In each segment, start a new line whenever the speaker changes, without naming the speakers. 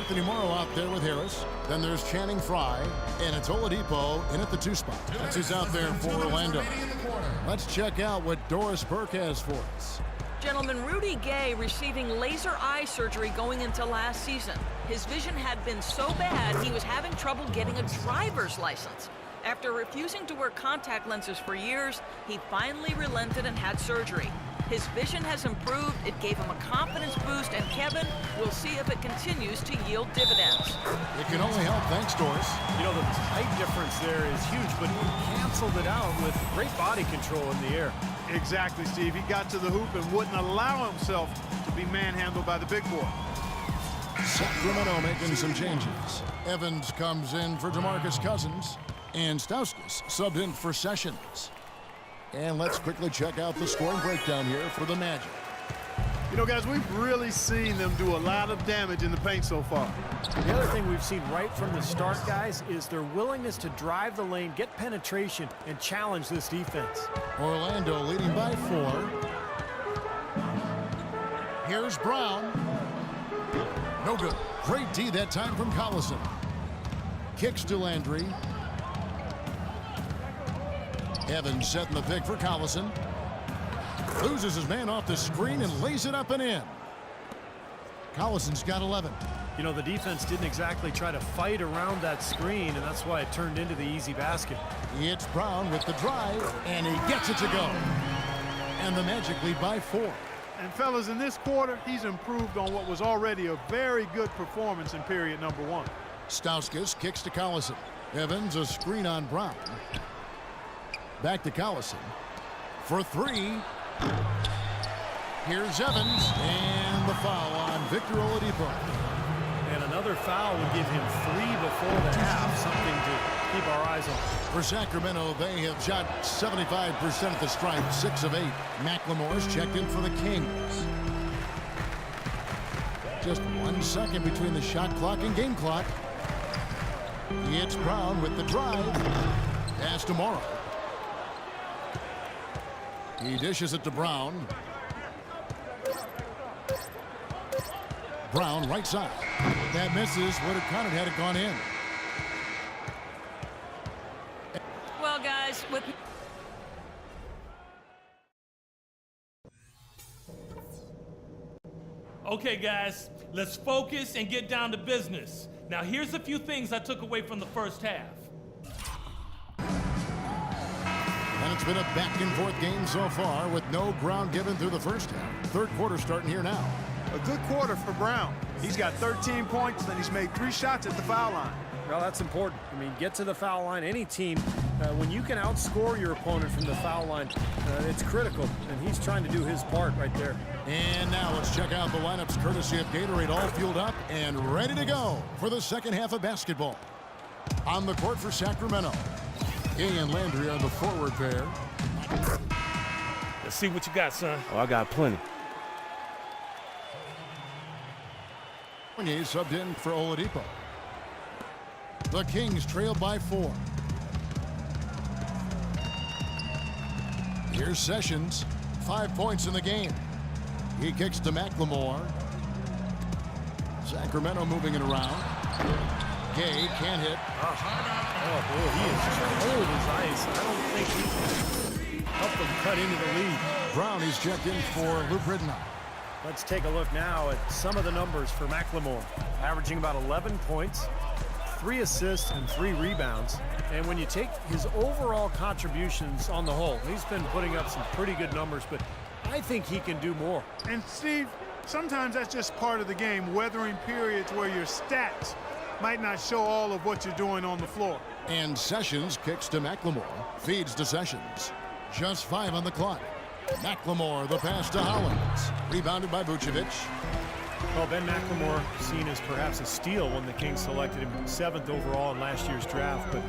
Anthony Morrow out there with Harris. Then there's Channing Frye, and it's Oladipo in at the 2 spot. That's who's out there for Orlando. Let's check out what Doris Burke has for us.
Gentlemen, Rudy Gay receiving laser eye surgery going into last season. His vision had been so bad he was having trouble getting a driver's license. After refusing to wear contact lenses for years, he finally relented and had surgery. His vision has improved, it gave him a confidence boost, and Kevin, we'll see if it continues to yield dividends.
It can only help, thanks, Doris.
You know, the height difference there is huge, but he canceled it out with great body control in the air.
Exactly, Steve. He got to the hoop and wouldn't allow himself to be manhandled by the big boy.
Sacramento making some changes. Evans comes in for DeMarcus Cousins, and Stauskas subbed in for Sessions. And let's quickly check out the scoring breakdown here for the Magic.
You know, guys, we've really seen them do a lot of damage in the paint so far.
The other thing we've seen right from the start, guys, is their willingness to drive the lane, get penetration, and challenge this defense.
Orlando leading by 4. Here's Brown. No good. Great D that time from Collison. Kicks to Landry. Evans setting the pick for Collison. Loses his man off the screen and lays it up and in. Collison's got 11.
You know, the defense didn't exactly try to fight around that screen, and that's why it turned into the easy basket.
It's Brown with the drive, and he gets it to go. And the Magic lead by 4.
And, fellas, in this quarter, he's improved on what was already a very good performance in period number 1.
Stauskas kicks to Collison. Evans a screen on Brown. Back to Collison for 3. Here's Evans, and the foul on Victor Oladipo.
And another foul would give him 3 before the half, something to keep our eyes on.
For Sacramento, they have shot 75% at the stripe, 6 of 8. McLemore's checked in for the Kings. Just 1 second between the shot clock and game clock. It's Brown with the drive. Pass to Morrow. He dishes it to Brown. Brown right side. That misses. Would have counted had it gone in.
Well, guys, with...
Okay, guys, let's focus and get down to business. Now, here's a few things I took away from the first half.
And it's been a back-and-forth game so far with no ground given through the first half. Third quarter starting here now.
A good quarter for Brown. He's got 13 points, and he's made 3 shots at the foul line.
Well, that's important. I mean, get to the foul line. Any team, when you can outscore your opponent from the foul line, it's critical, and he's trying to do his part right there.
And now let's check out the lineups courtesy of Gatorade, all fueled up and ready to go for the second half of basketball. On the court for Sacramento, Gay and Landry on the forward pair.
Let's see what you got, son.
Oh, I got plenty.
Fournier subbed in for Oladipo. The Kings trail by 4. Here's Sessions, 5 points in the game. He kicks to McLemore. Sacramento moving it around. Gay can't hit.
Oh, boy, he is just cold as ice. I don't think he can help them cut into the lead.
Brown is checked in for Luke Ridnour.
Let's take a look now at some of the numbers for McLemore. Averaging about 11 points, 3 assists, and 3 rebounds. And when you take his overall contributions on the whole, he's been putting up some pretty good numbers, but I think he can do more.
And, Steve, sometimes that's just part of the game, weathering periods where your stats might not show all of what you're doing on the floor.
And Sessions kicks to McLemore. Feeds to Sessions. Just 5 on the clock. McLemore, the pass to Hollins. Rebounded by Vucevic.
Well, Ben McLemore seen as perhaps a steal when the Kings selected him 7th overall in last year's draft, but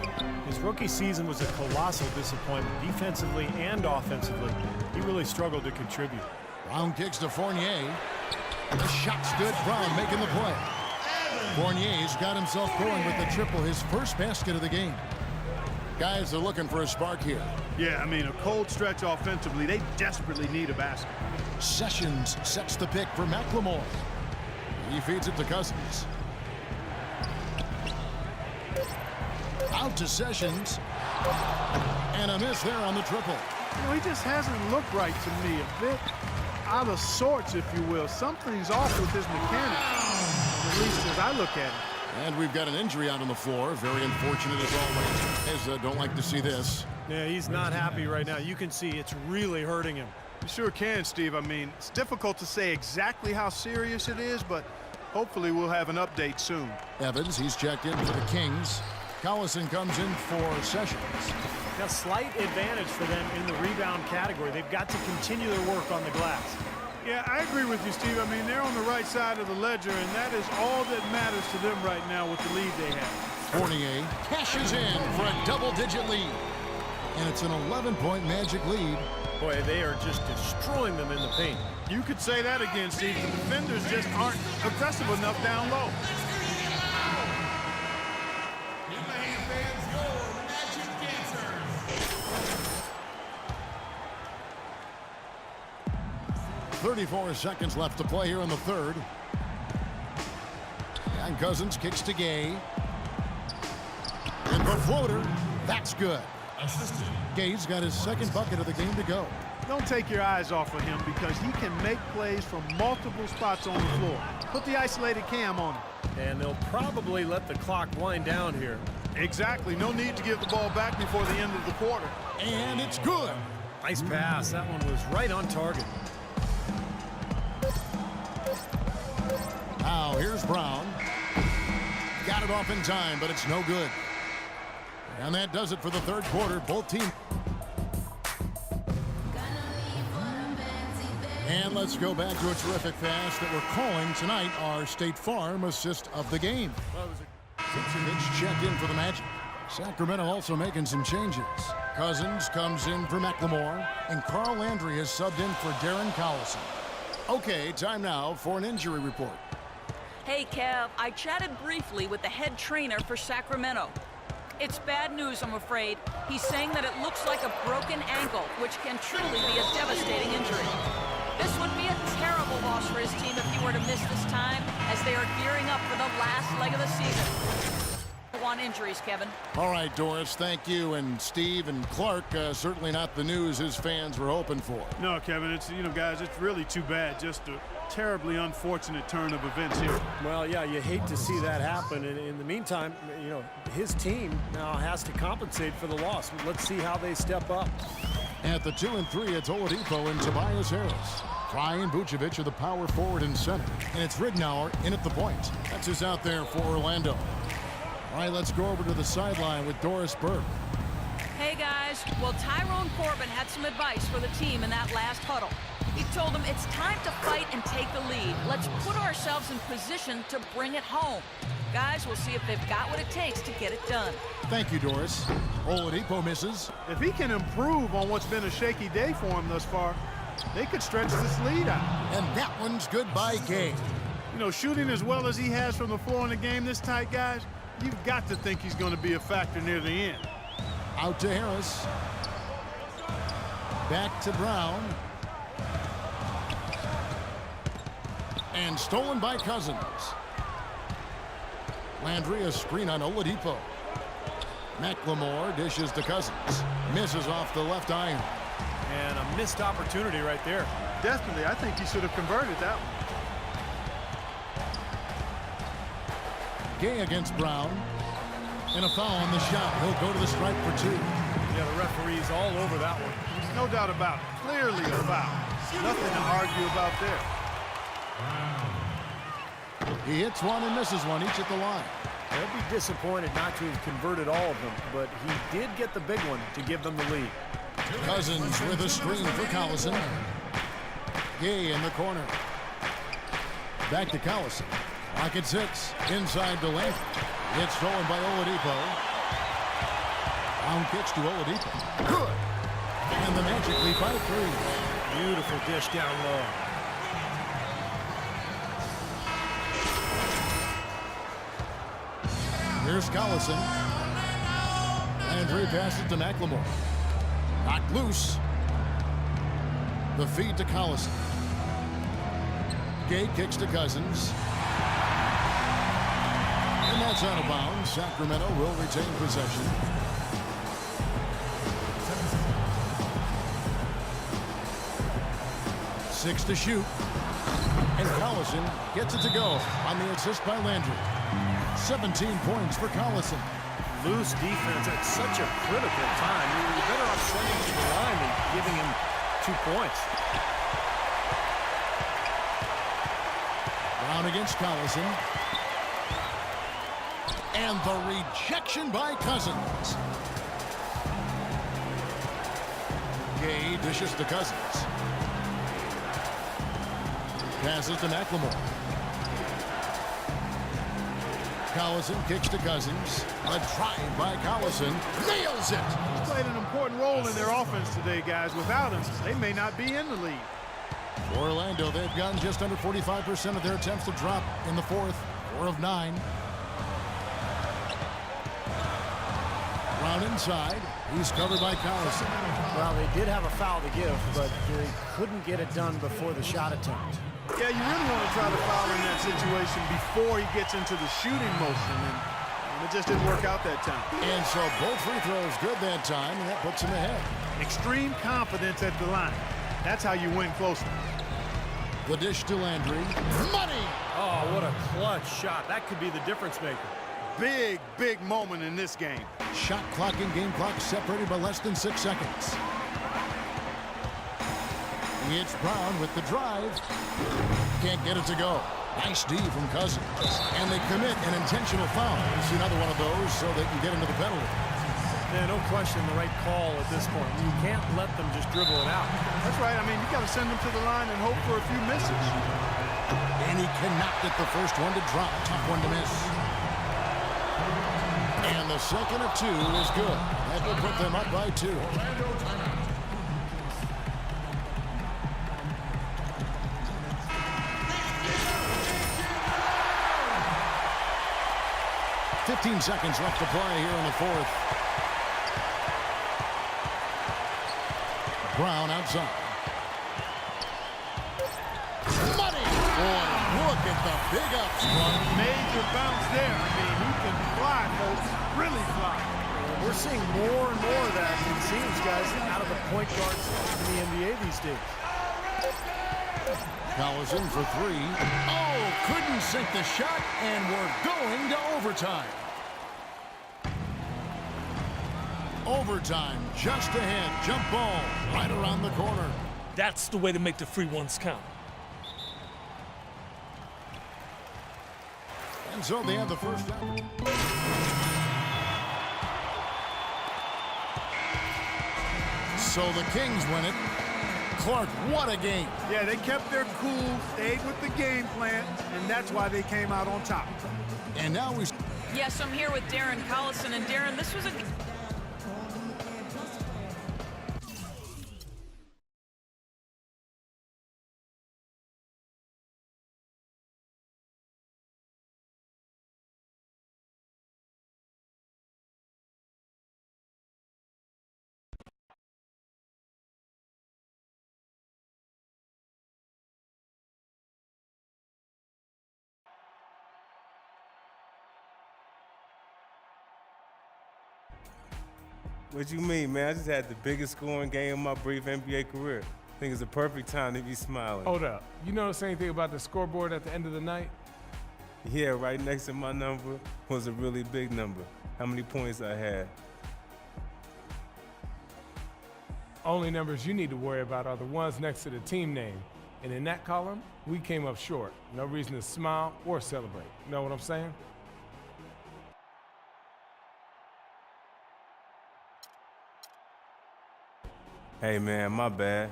his rookie season was a colossal disappointment, defensively and offensively. He really struggled to contribute.
Brown kicks to Fournier. The shot stood. Brown making the play. Fournier's got himself going with the triple, his first basket of the game. Guys are looking for a spark here.
Yeah, I mean, a cold stretch offensively. They desperately need a basket.
Sessions sets the pick for McLemore. He feeds it to Cousins. Out to Sessions. And a miss there on the triple.
You know, he just hasn't looked right to me. A bit out of sorts, if you will. Something's off with his mechanics, at least as I look at it.
And we've got an injury out on the floor. Very unfortunate as always. Don't like to see this.
Yeah, he's not happy right now. You can see it's really hurting him.
You sure can, Steve. I mean, it's difficult to say exactly how serious it is, but hopefully we'll have an update soon.
Evans, he's checked in for the Kings. Collison comes in for Sessions.
A slight advantage for them in the rebound category. They've got to continue their work on the glass.
Yeah, I agree with you, Steve. I mean, they're on the right side of the ledger, and that is all that matters to them right now with the lead they have.
Fournier cashes in for a double-digit lead. And it's an 11-point Magic lead.
Boy, they are just destroying them in the paint.
You could say that again, Steve. The defenders just aren't aggressive enough down low.
34 seconds left to play here in the third. And Cousins kicks to Gay. And the floater, that's good. Gay's got his second bucket of the game to go.
Don't take your eyes off of him because he can make plays from multiple spots on the floor. Put the isolated cam on him.
And they'll probably let the clock wind down here.
Exactly. No need to give the ball back before the end of the quarter.
And it's good.
Nice pass. That one was right on target.
Now here's Brown. Got it off in time, but it's no good. And that does it for the third quarter. Both teams. And let's go back to a terrific pass that we're calling tonight our State Farm assist of the game. Vucevic checked in for the Magic. Sacramento also making some changes. Cousins comes in for McLemore, and Carl Landry has subbed in for Darren Collison. Okay, time now for an injury report.
Hey, Kev, I chatted briefly with the head trainer for Sacramento. It's bad news, I'm afraid. He's saying that it looks like a broken ankle, which can truly be a devastating injury. This would be a terrible loss for his team if he were to miss this time, as they are gearing up for the last leg of the season. On injuries, Kevin.
All right, Doris, thank you. And Steve and Clark, certainly not the news his fans were hoping for.
No, Kevin, it's, guys, it's really too bad. Just a terribly unfortunate turn of events here.
Well, yeah, you hate to see that happen. And in the meantime, his team now has to compensate for the loss. Let's see how they step up.
At the 2 and 3, it's Oladipo and Tobias Harris. Fry and Vucevic are the power forward and center. And it's Ridnour in at the point. That's who's out there for Orlando. All right, let's go over to the sideline with Doris Burke.
Hey, guys. Well, Tyrone Corbin had some advice for the team in that last huddle. He told them it's time to fight and take the lead. Let's put ourselves in position to bring it home. Guys, we'll see if they've got what it takes to get it done.
Thank you, Doris. Oladipo misses.
If he can improve on what's been a shaky day for him thus far, they could stretch this lead out.
And that one's good by Gay.
Shooting as well as he has from the floor in the game this tight, guys, you've got to think he's going to be a factor near the end.
Out to Harris. Back to Brown. And stolen by Cousins. Landry, a screen on Oladipo. McLemore dishes to Cousins. Misses off the left iron.
And a missed opportunity right there.
Definitely. I think he should have converted that one.
Gay against Brown. And a foul on the shot. He'll go to the stripe for 2.
Yeah, the referee's all over that one.
There's no doubt about it. Clearly a foul. Nothing to argue about there.
He hits one and misses one, each at the line.
They'll be disappointed not to have converted all of them, but he did get the big one to give them the lead.
Cousins with a screen for Collison. Gay in the corner. Back to Collison. Lock at 6. Inside to Landry. It's stolen by Oladipo. Brown kicks to Oladipo. Good. And the Magic lead by 3.
Beautiful dish down low.
Here's Collison. Landry passes to McLemore. Knocked loose. The feed to Collison. Gay kicks to Cousins. And that's It's out of bounds. Sacramento will retain possession. Six to shoot. And Collison gets it to go on the assist by Landry. 17 points for Collison.
Loose defense at such a critical time. You're better off sending him to the line than giving him 2 points.
Brown against Collison. And the rejection by Cousins. Gay dishes to Cousins. Passes to McLemore. Collison kicks to Cousins. A drive by Collison. Nails it!
He's played an important role in their offense today, guys. Without him, they may not be in the lead.
For Orlando, they've gotten just under 45% of their attempts to drop in the fourth. 4 of 9. Brown inside. He's covered by Collison.
Well, they did have a foul to give, but they couldn't get it done before the shot attempt.
Yeah, you really want to try to foul in that situation before he gets into the shooting motion, and it just didn't work out that time.
And so both free throws good that time, and that puts him ahead.
Extreme confidence at the line. That's how you win close.
The dish to Landry. Money!
Oh, what a clutch shot. That could be the difference maker.
Big, big moment in this game.
Shot clock and game clock separated by less than 6 seconds. It's Brown with the drive. Can't get it to go. Nice D from Cousins. And they commit an intentional foul. It's another one of those so they can get into the penalty.
Yeah, no question the right call at this point. You can't let them just dribble it out.
That's right. I mean, you got to send them to the line and hope for a few misses.
And he cannot get the first one to drop. Tough one to miss. And the second of 2 is good. That will put them up by 2. 15 seconds left to play here in the fourth. Brown outside. Money! Boy, look at the big upswing.
Major bounce there. I mean, he can fly, folks. Really fly.
We're seeing more and more of that, it seems, guys, out of the point guards in the NBA these days.
Collison for 3. Oh, couldn't sink the shot, and we're going to overtime. Overtime just ahead. Jump ball right around the corner.
That's the way to make the free ones count.
And so they have the first down. So the Kings win it. Clark, what a game.
Yeah, they kept their cool, stayed with the game plan, and that's why they came out on top.
And now we...
Yes, I'm here with Darren Collison. And Darren, this was a...
What you mean, man? I just had the biggest scoring game of my brief NBA career. I think it's the perfect time to be smiling.
Hold up. You notice anything about the scoreboard at the end of the night?
Yeah, right next to my number was a really big number. How many points I had.
Only numbers you need to worry about are the ones next to the team name. And in that column, we came up short. No reason to smile or celebrate. Know what I'm saying?
Hey, man, my bad.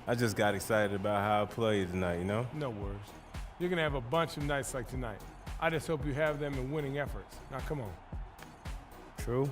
I just got excited about how I played tonight, you know?
No worries. You're going to have a bunch of nights like tonight. I just hope you have them in winning efforts. Now, come on.
True.